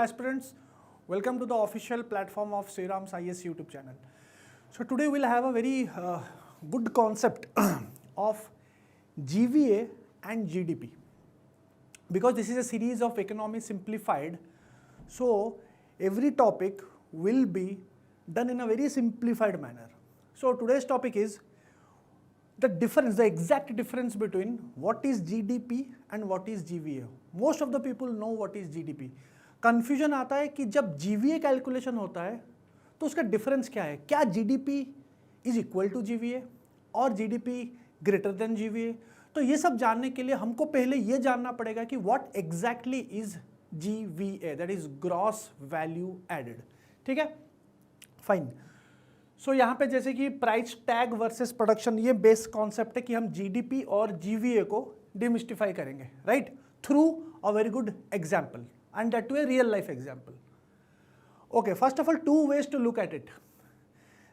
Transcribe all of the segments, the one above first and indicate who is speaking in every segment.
Speaker 1: aspirants, welcome to the official platform of Sriram's IS YouTube channel. So today we'll have a very good concept of GVA and GDP, because this is a series of economy simplified. So every topic will be done in a very simplified manner. So today's topic is the difference, the exact difference between what is GDP and what is GVA. Most of the people know what is GDP. Confusion आता है कि जब GVA calculation होता है तो उसका difference क्या है, क्या GDP is equal to GVA और GDP ग्रेटर देन GVA. तो ये सब जानने के लिए हमको पहले ये जानना पड़ेगा कि what exactly is GVA, that is gross value added. ठीक है, फाइन. सो यहाँ पे जैसे कि प्राइस टैग वर्सेस प्रोडक्शन, ये बेस कॉन्सेप्ट है कि हम GDP और GVA को डिमिस्टिफाई करेंगे, right, through a very good example, and that to a real life example. Okay, first of all two ways to look at it.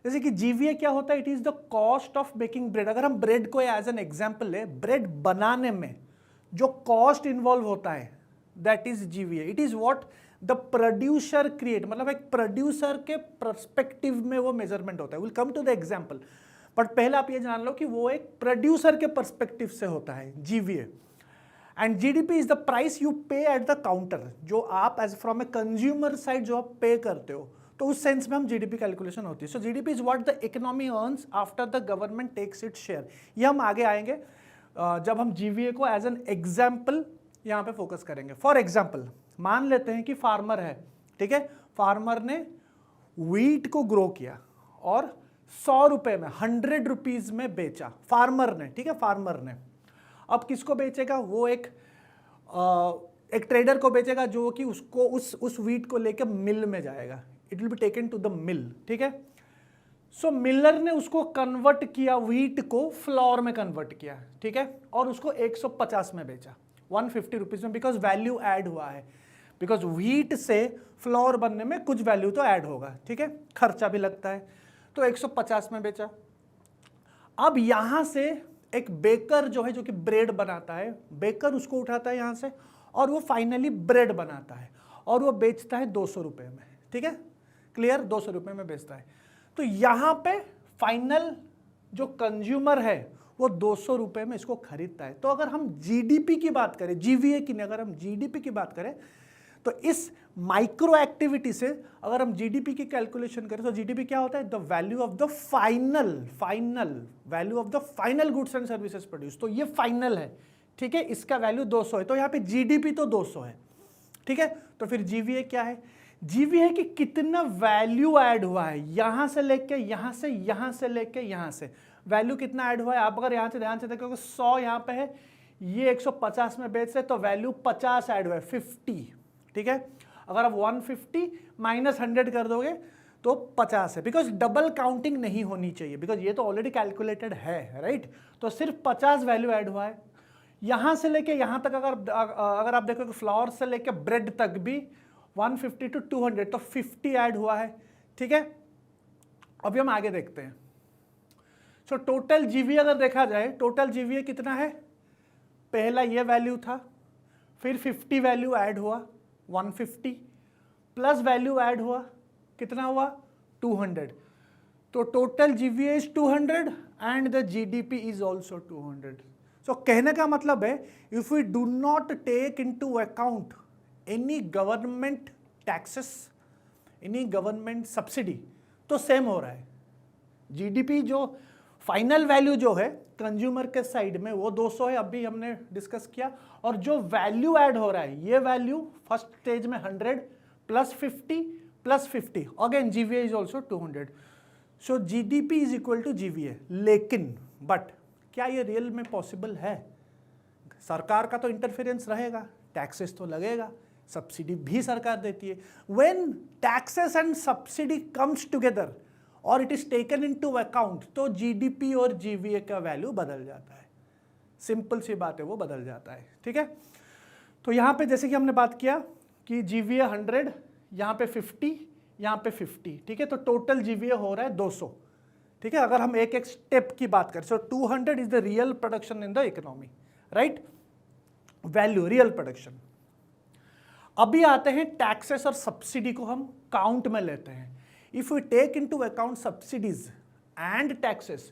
Speaker 1: जैसे कि GVA क्या होता है, it is the cost of baking bread. अगर हम bread को as an example ले, bread बनाने में जो कॉस्ट इन्वॉल्व होता है that is GVA. It is what the producer create, मतलब एक प्रोड्यूसर के परस्पेक्टिव में वो मेजरमेंट होता है. Will come to the example, but पहले आप ये जान लो कि वो एक प्रोड्यूसर के परस्पेक्टिव से होता है GVA. And GDP is the price you pay at the counter, जो आप as from a consumer side जो आप पे करते हो, तो उस सेंस में हम GDP कैलकुलेशन होती है. So GDP is what the economy earns after the government takes its share. ये हम आगे आएंगे जब हम GVA को एज एन एग्जाम्पल यहाँ पे फोकस करेंगे. फॉर एग्जाम्पल मान लेते हैं कि फार्मर है, ठीक है, फार्मर ने व्हीट को ग्रो किया और 100 रुपए में, 100 रुपीज में बेचा फार्मर ने. ठीक है, फार्मर ने अब किसको बेचेगा, वो एक ट्रेडर को बेचेगा जो कि उसको उस व्हीट को लेकर मिल में जाएगा. It will be taken to the mill. ठीक है, सो मिलर ने उसको कन्वर्ट किया, व्हीट को फ्लोर में कन्वर्ट किया, ठीक है, और उसको 150 में बेचा, 150 रुपीज में, बिकॉज वैल्यू ऐड हुआ है. बिकॉज व्हीट से फ्लोर बनने में कुछ वैल्यू तो ऐड होगा, ठीक है, खर्चा भी लगता है, तो 150 में बेचा. अब यहां से एक बेकर जो है, जो कि ब्रेड बनाता है, बेकर उसको उठाता है यहां से और वो फाइनली ब्रेड बनाता है और वो बेचता है 200 रुपए में. ठीक है, क्लियर, 200 रुपए में बेचता है. तो यहां पे फाइनल जो कंज्यूमर है वो 200 रुपए में इसको खरीदता है. तो अगर हम GDP की बात करें, GVA की नहीं, अगर हम GDP की बात करें, तो इस माइक्रो एक्टिविटी से अगर हम GDP की कैलकुलेशन करें तो GDP क्या होता है, the value of the final value of the final goods and services produce. तो ये फाइनल है, ठीक है, इसका वैल्यू 200 है, तो यहाँ पे GDP तो 200 है. ठीक है, तो फिर GVA क्या है, GVA की कितना वैल्यू ऐड हुआ है, यहां से लेके यहां से, यहां से लेके यहां से, वैल्यू कितना ऐड हुआ है. आप अगर यहां से ध्यान से देखोगे, 100 यहां पे है, ये 150 में बेच से, तो वैल्यू 50 ऐड हुआ है, 50. ठीक है, अगर आप 150 माइनस 100 कर दोगे तो 50 है, बिकॉज डबल काउंटिंग नहीं होनी चाहिए, बिकॉज ये तो ऑलरेडी कैलकुलेटेड है, राइट. तो सिर्फ 50 वैल्यू ऐड हुआ है. यहां से लेके यहां तक अगर आप देखोगे, फ्लावर से लेके ब्रेड तक भी 150 टू 200, तो 50 ऐड हुआ है. ठीक है, अभी हम आगे देखते हैं. सो टोटल GVA अगर देखा जाए, टोटल GVA कितना है, पहला ये वैल्यू था, फिर 50 वैल्यू ऐड हुआ, 150 प्लस वैल्यू ऐड हुआ, कितना हुआ, 200. तो total GVA is 200 and the GDP is also 200. So कहने का मतलब है, if we do not take into account any government taxes, any government subsidy, तो सेम हो रहा है. GDP जो फाइनल वैल्यू जो है कंज्यूमर के साइड में वो 200 है, अभी हमने डिस्कस किया, और जो वैल्यू ऐड हो रहा है, ये वैल्यू फर्स्ट स्टेज में 100 plus 50 plus 50, again GVA is also 200. So GDP is equal to GVA. लेकिन बट क्या ये रियल में पॉसिबल है, सरकार का तो इंटरफेरेंस रहेगा, टैक्सेस तो लगेगा, सब्सिडी भी सरकार देती है. When taxes and subsidy comes together और it is taken into account, तो GDP और GVA का वैल्यू बदल जाता है. सिंपल सी बात है, वो बदल जाता है. ठीक है, तो यहाँ पे जैसे कि हमने बात किया कि GVA 100, यहाँ पे 50, यहाँ पे 50. ठीक है, तो टोटल GVA हो रहा है 200. ठीक है, अगर हम एक एक स्टेप की बात करें, सो 200 is the real production in the economy, right, value, real production. अभी आते हैं टैक्सेस और सब्सिडी को हम काउंट में लेते हैं। If we take into account subsidies and taxes,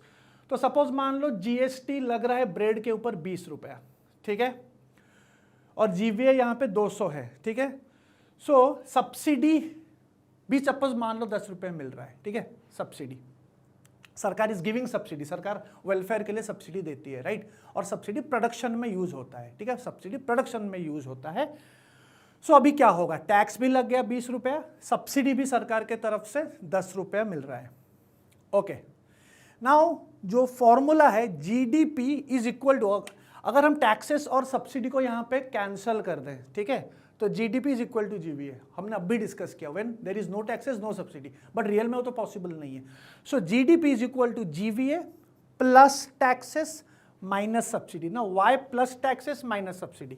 Speaker 1: तो सपोज मान लो जीएसटी लग रहा है ब्रेड के ऊपर 20 रुपया, ठीक है, और जीवीए यहाँ पे 200 है, ठीक है। सो सब्सिडी भी सपोज मान लो 10 रुपये मिल रहा है, ठीक है, सब्सिडी, सरकार इज गिविंग सब्सिडी, सरकार वेलफेयर के लिए सब्सिडी देती है, राइट, और सब्सिडी प्रोडक्शन में यूज होता है, ठीक है, सब्सिडी प्रोडक्शन में यूज होता है। सो अभी क्या होगा, टैक्स भी लग गया 20 रुपया, सब्सिडी भी सरकार के तरफ से 10 रुपया मिल रहा है। ओके, नाउ जो फॉर्मूला है जीडीपी इज इक्वल टू, अगर हम टैक्सेस और सब्सिडी को यहाँ पे कैंसल कर दें, ठीक है, तो GDP is equal to GVA, हमने अभी डिस्कस किया, when there is no taxes no subsidy, but real में वो तो पॉसिबल नहीं है। So GDP is equal to GVA plus taxes minus subsidy. ना Y plus taxes minus subsidy,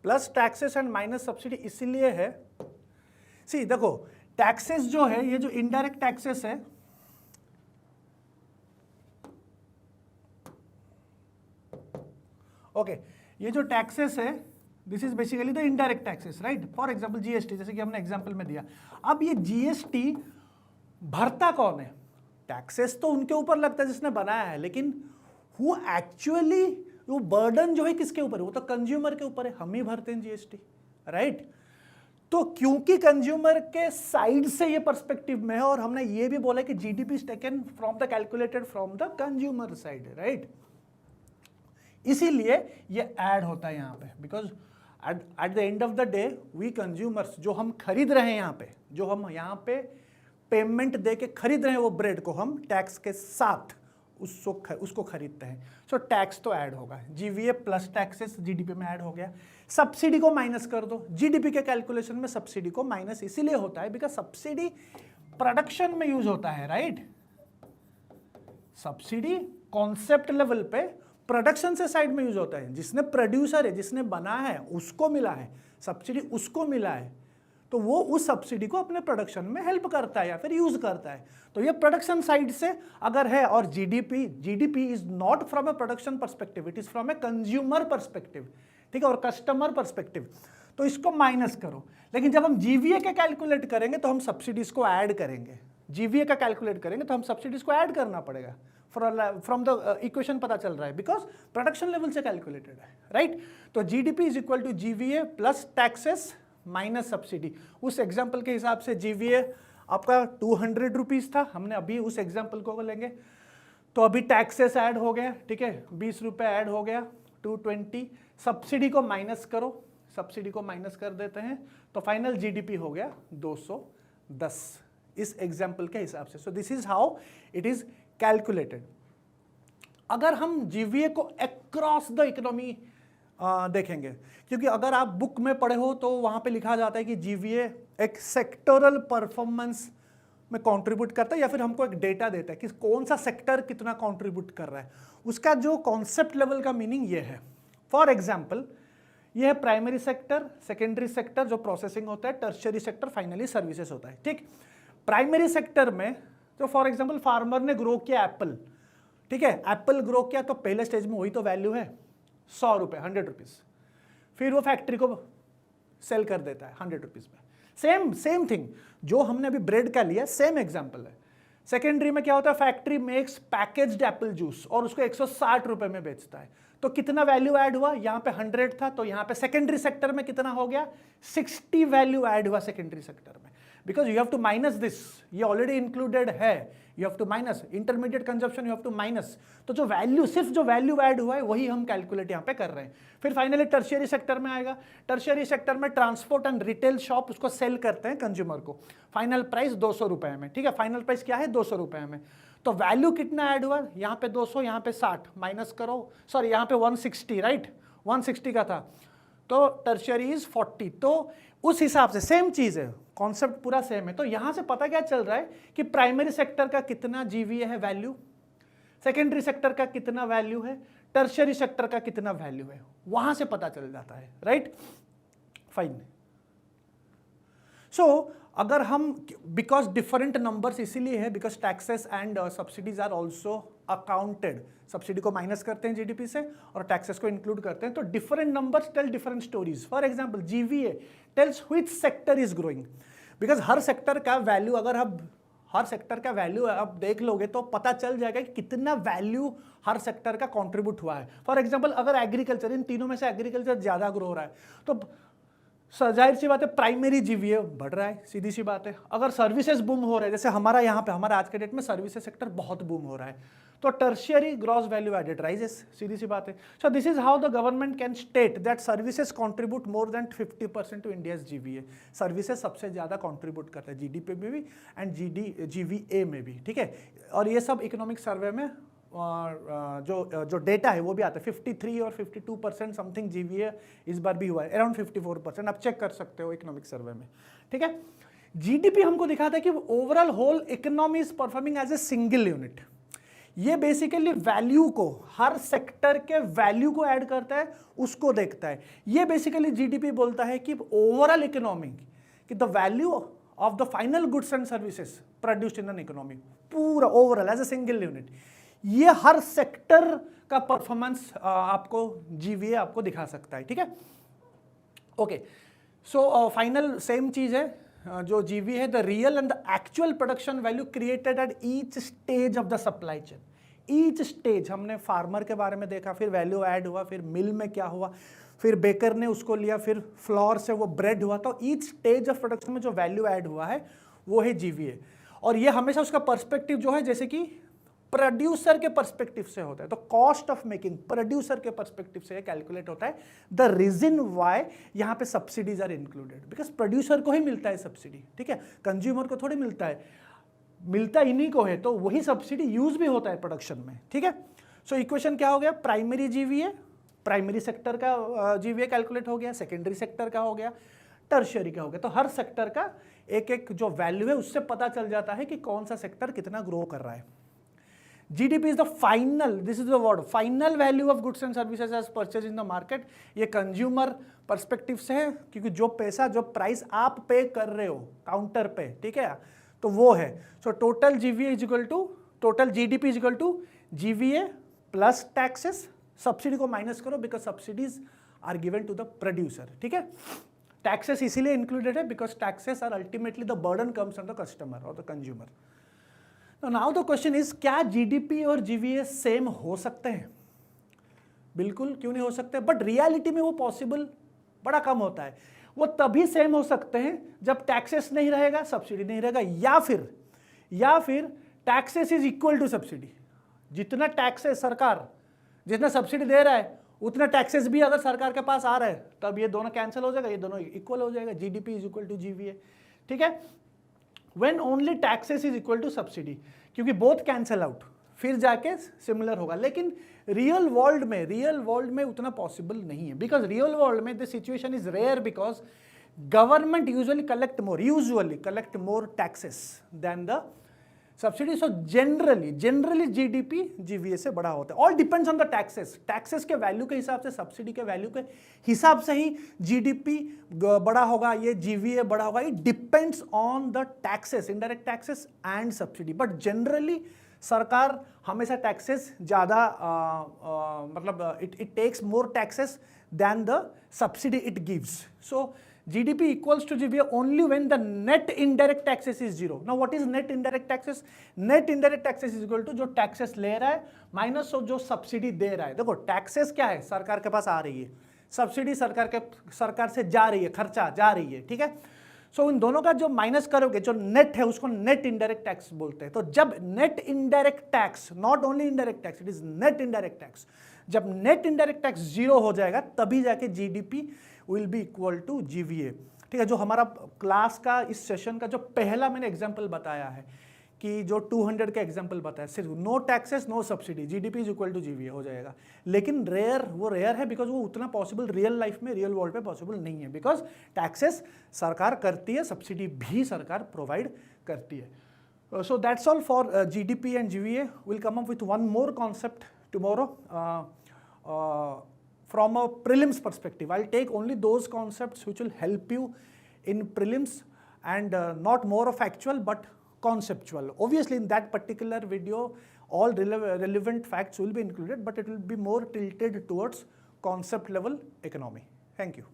Speaker 1: plus taxes and minus subsidy इसलिए है, सी देखो टैक्सेस जो है, ये जो इनडायरेक्ट टैक्सेस है, ओके, ये जो टैक्सेस है this is basically the indirect taxes, right, for example GST, जैसे कि हमने एग्जांपल में दिया। अब ये जीएसटी भरता कौन है, टैक्सेस तो उनके ऊपर लगता है जिसने बनाया है, लेकिन वो एक्चुअली वो बर्डन जो है किसके ऊपर है, वो तो कंज्यूमर के ऊपर है, हम ही भरते हैं जीएसटी, राइट। तो क्योंकि कंज्यूमर के साइड से ये पर्सपेक्टिव में है, और हमने ये भी बोला कि GDP is taken from the calculated from the consumer side, right, इसीलिए ये ऐड होता है यहाँ पे, because at the end of the day we consumers, जो हम खरीद रहे हैं यहाँ पे, जो हम यहाँ पे पेमेंट दे के खरीद रहे हैं वो ब्रेड को, हम टैक्स के साथ उसको खरीदते हैं। सो टैक्स तो ऐड होगा, जीवीए प्लस टैक्सेस जीडीपी में ऐड हो गया। सब्सिडी को माइनस कर दो, जीडीपी के कैलकुलेशन में सब्सिडी को माइनस इसीलिए होता है बिकॉज सब्सिडी प्रोडक्शन में यूज होता है, राइट, सब्सिडी कॉन्सेप्ट लेवल पे प्रोडक्शन से साइड में यूज होता है, जिसने प्रोड्यूसर है, जिसने बना है उसको मिला है सब्सिडी, उसको मिला है, तो वो उस सब्सिडी को अपने प्रोडक्शन में हेल्प करता है या फिर यूज करता है। तो ये प्रोडक्शन साइड से अगर है, और GDP is not from A production perspective, it is from a consumer perspective, ठीक है, और कस्टमर पर्सपेक्टिव, तो इसको माइनस करो। लेकिन जब हम जीवीए का कैलकुलेट करेंगे तो हम सब्सिडीज को ऐड करेंगे, जीवीए का कैलकुलेट करेंगे तो हम सब्सिडीज को ऐड करना पड़ेगा, फ्रॉम द इक्वेशन पता चल रहा है, बिकॉज प्रोडक्शन लेवल से कैलकुलेटेड है, राइट। तो GDP is equal to GVA plus taxes minus subsidy. उस एग्जाम्पल के हिसाब से जीवीए आपका 200 रुपीज था, हमने अभी उस एग्जाम्पल को लेंगे, तो अभी टैक्सेस ऐड हो गया, ठीक है, 20 रुपये ऐड हो गया, 220, सब्सिडी को माइनस करो, सब्सिडी को माइनस कर देते हैं, तो फाइनल जीडीपी हो गया 210 इस एग्जाम्पल के हिसाब से। सो this is how it is calculated. अगर हम जीवीए को अक्रॉस द इकोनॉमी देखेंगे, क्योंकि अगर आप बुक में पढ़े हो तो वहां पे लिखा जाता है कि जीवीए एक सेक्टरल परफॉर्मेंस में कंट्रीब्यूट करता है, या फिर हमको एक डेटा देता है कि कौन सा सेक्टर कितना कंट्रीब्यूट कर रहा है। उसका जो कॉन्सेप्ट लेवल का मीनिंग ये है, फॉर एग्जाम्पल ये है प्राइमरी सेक्टर, सेकेंडरी सेक्टर जो प्रोसेसिंग होता है, टर्शियरी सेक्टर फाइनली सर्विसेज होता है, ठीक। प्राइमरी सेक्टर में तो फॉर एग्जाम्पल फार्मर ने ग्रो किया एप्पल, ठीक है, एप्पल ग्रो किया तो पहले स्टेज में वही तो वैल्यू है 100 रुपये, 100 रुपीज़, फिर वो फैक्ट्री को सेल कर देता है 100 रुपीज़ में। सेम थिंग जो हमने अभी ब्रेड का लिया, सेम एग्जांपल है। सेकेंडरी में क्या होता है, factory makes packaged Apple juice और उसको 160 रुपये में बेचता है, तो कितना वैल्यू ऐड हुआ, यहाँ पे 100 था, तो यहाँ पे सेकेंडरी सेक्टर में कितना हो गया, 60 वैल्यू ऐड हुआ सेकेंडरी सेक्टर में, because you have to minus this, ये ऑलरेडी इंक्लूडेड है, you have to minus intermediate consumption, you have to minus, तो जो वैल्यू, सिर्फ जो वैल्यू ऐड हुआ है वही हम कैलकुलेट यहाँ पे कर रहे हैं। फिर फाइनली टर्शियरी सेक्टर में आएगा, टर्शियरी सेक्टर में ट्रांसपोर्ट एंड रिटेल शॉप उसको सेल करते हैं कंज्यूमर को, फाइनल प्राइस 200 रुपये में, ठीक है, फाइनल प्राइस क्या है 200 रुपये में, तो वैल्यू कितना ऐड हुआ, यहाँ पे 200, यहाँ पे 60, माइनस करो, सॉरी यहाँ पे 160, राइट, 160 का था, तो टर्शियरी इज 40, तो उस हिसाब से सेम चीज है, कॉन्सेप्ट पूरा सेम है। तो यहां से पता क्या चल रहा है कि प्राइमरी सेक्टर का कितना जीवीए है वैल्यू, सेकेंडरी सेक्टर का कितना वैल्यू है, टर्शियरी सेक्टर का कितना वैल्यू है, वहां से पता चल जाता है, राइट, फाइन। सो अगर हम, बिकॉज डिफरेंट नंबर्स इसीलिए है because taxes and subsidies are also accounted, subsidy को माइनस करते हैं जीडीपी से और टैक्सेस को इंक्लूड करते हैं, तो different numbers tell different stories. For example GVA tells which sector is growing, because हर सेक्टर का वैल्यू, अगर आप हर सेक्टर का वैल्यू आप देख लोगे तो पता चल जाएगा कि कितना वैल्यू हर सेक्टर का कंट्रीब्यूट हुआ है। फॉर एग्जांपल अगर एग्रीकल्चर, इन तीनों में से एग्रीकल्चर ज्यादा ग्रो हो रहा है तो जाहिर सी बात है प्राइमरी जीवीए बढ़ रहा है, सीधी सी बात है। अगर सर्विसेज बूम हो रहे हैं, जैसे हमारा यहाँ पे, हमारा आज के डेट में सर्विसेज सेक्टर बहुत बूम हो रहा है, तो tertiary gross value added rises, सीधी सी बात है। So this is how the government can state that services contribute more than 50% to India's GVA. Services सबसे ज्यादा कंट्रीब्यूट करता है जीडीपी में भी एंड जीवीए में भी, ठीक है। और ये सब इकोनॉमिक सर्वे में जो डेटा है वो भी आता है। 53 और 52% समथिंग जीवीए इस बार भी हुआ है, अराउंड 54%, आप चेक कर सकते हो इकोनॉमिक सर्वे में, ठीक है। जीडीपी हमको दिखाता है कि overall whole economy is performing as a single unit. ये बेसिकली वैल्यू को, हर सेक्टर के वैल्यू को ऐड करता है, उसको देखता है। ये बेसिकली जीडीपी बोलता है कि ओवरऑल इकोनॉमी, कि the value of the final goods and services produced in an economy, पूरा overall as a single unit, ये हर सेक्टर का परफॉर्मेंस आपको जीवीए आपको दिखा सकता है, ठीक है। ओके, सो फाइनल सेम चीज है जो जीवी है, the real and the actual production value created at each stage of the supply chain. Each stage, हमने फार्मर के बारे में देखा, फिर वैल्यू ऐड हुआ, फिर मिल में क्या हुआ, फिर बेकर ने उसको लिया, फिर फ्लोर से वो ब्रेड हुआ, तो ईच स्टेज ऑफ प्रोडक्शन में जो वैल्यू ऐड हुआ है वो है जीवीए। और ये हमेशा उसका पर्सपेक्टिव जो है जैसे कि प्रोड्यूसर के पर्सपेक्टिव से होता है, तो कॉस्ट ऑफ मेकिंग प्रोड्यूसर के पर्सपेक्टिव से कैलकुलेट होता है। द रीजन व्हाई यहां पे subsidies are included, because producer को ही मिलता है सब्सिडी, ठीक है, कंज्यूमर को थोड़ी मिलता है, मिलता इन्हीं को है, तो वही सब्सिडी यूज भी होता है प्रोडक्शन में, ठीक है। सो इक्वेशन क्या हो गया, प्राइमरी जीवीए, प्राइमरी सेक्टर का जीवीए कैलकुलेट हो गया, सेकेंडरी सेक्टर का हो गया, टर्शियरी का हो गया। तो हर सेक्टर का एक एक जो वैल्यू है उससे पता चल जाता है कि कौन सा सेक्टर कितना ग्रो कर रहा है। GDP is the final, this is the word, final value of goods and services as purchased in the market। ये कंज्यूमर पर्सपेक्टिव से है, क्योंकि जो पैसा, जो प्राइस आप पे कर रहे हो काउंटर पे, ठीक है, तो वो है। So total GVA is equal to, total GDP is equal to GVA plus taxes, subsidy को माइनस करो because subsidies are given to the producer, ठीक है। टैक्सेस इसीलिए इंक्लूडेड है because taxes are ultimately the burden comes on the customer और the consumer. Now the question is, क्या GDP और GVA same हो सकते हैं? बिल्कुल क्यों नहीं हो सकते, बट रियलिटी में वो पॉसिबल बड़ा कम होता है। वो तभी सेम हो सकते हैं जब टैक्सेस नहीं रहेगा, सब्सिडी नहीं रहेगा, या फिर taxes is equal to subsidy. जितना टैक्स है सरकार, जितना सब्सिडी दे रहा है उतना टैक्सेस भी अगर सरकार के पास आ रहा है, तब ये दोनों कैंसिल हो जाएगा, ये दोनों इक्वल हो जाएगा, GDP is equal to GVA, ठीक है। When only taxes is equal to subsidy, क्योंकि both cancel out, फिर जाके सिमिलर होगा। लेकिन रियल वर्ल्ड में उतना पॉसिबल नहीं है, बिकॉज रियल वर्ल्ड में the situation is rare, because government usually collect more taxes than the subsidy. So generally GDP GVA से बड़ा होता है। All depends on the taxes के वैल्यू के हिसाब से, सब्सिडी के वैल्यू के हिसाब से ही जीडीपी बड़ा होगा, ये जीवीए बड़ा होगा। It depends on the taxes, indirect taxes and subsidy, but generally सरकार हमेशा टैक्सेस ज़्यादा मतलब it takes more taxes than the subsidy it gives. So GDP equals to GVA only when the net indirect taxes is zero. Now what is net indirect taxes? Net indirect taxes is equal to जो taxes ले रहा है minus जो subsidy दे रहा है। देखो taxes क्या है, सरकार के पास आ रही है, सब्सिडी सरकार से जा रही है, खर्चा जा रही है, ठीक है। सो इन दोनों का जो माइनस करोगे, जो नेट है उसको नेट इनडायरेक्ट टैक्स बोलते हैं। तो जब net indirect tax, not only indirect tax, it is net indirect tax, जब नेट इनडायरेक्ट टैक्स जीरो हो जाएगा तभी जाके GDP will be equal to GVA, ठीक है। जो हमारा क्लास का इस सेशन का जो पहला मैंने एग्जांपल बताया है, कि जो 200 का एग्जांपल बताया, सिर्फ no taxes no subsidy, GDP is equal to GVA हो जाएगा। लेकिन वो रेयर है बिकॉज वो उतना पॉसिबल रियल लाइफ में, रियल वर्ल्ड में पॉसिबल नहीं है, बिकॉज टैक्सेस सरकार करती है, सब्सिडी भी सरकार प्रोवाइड करती है। So that's all for GDP and GVA. Will come up with one more concept tomorrow from a prelims perspective. I'll take only those concepts which will help you in prelims, and not more of actual but conceptual. Obviously in that particular video all relevant facts will be included, but it will be more tilted towards concept level economy. Thank you.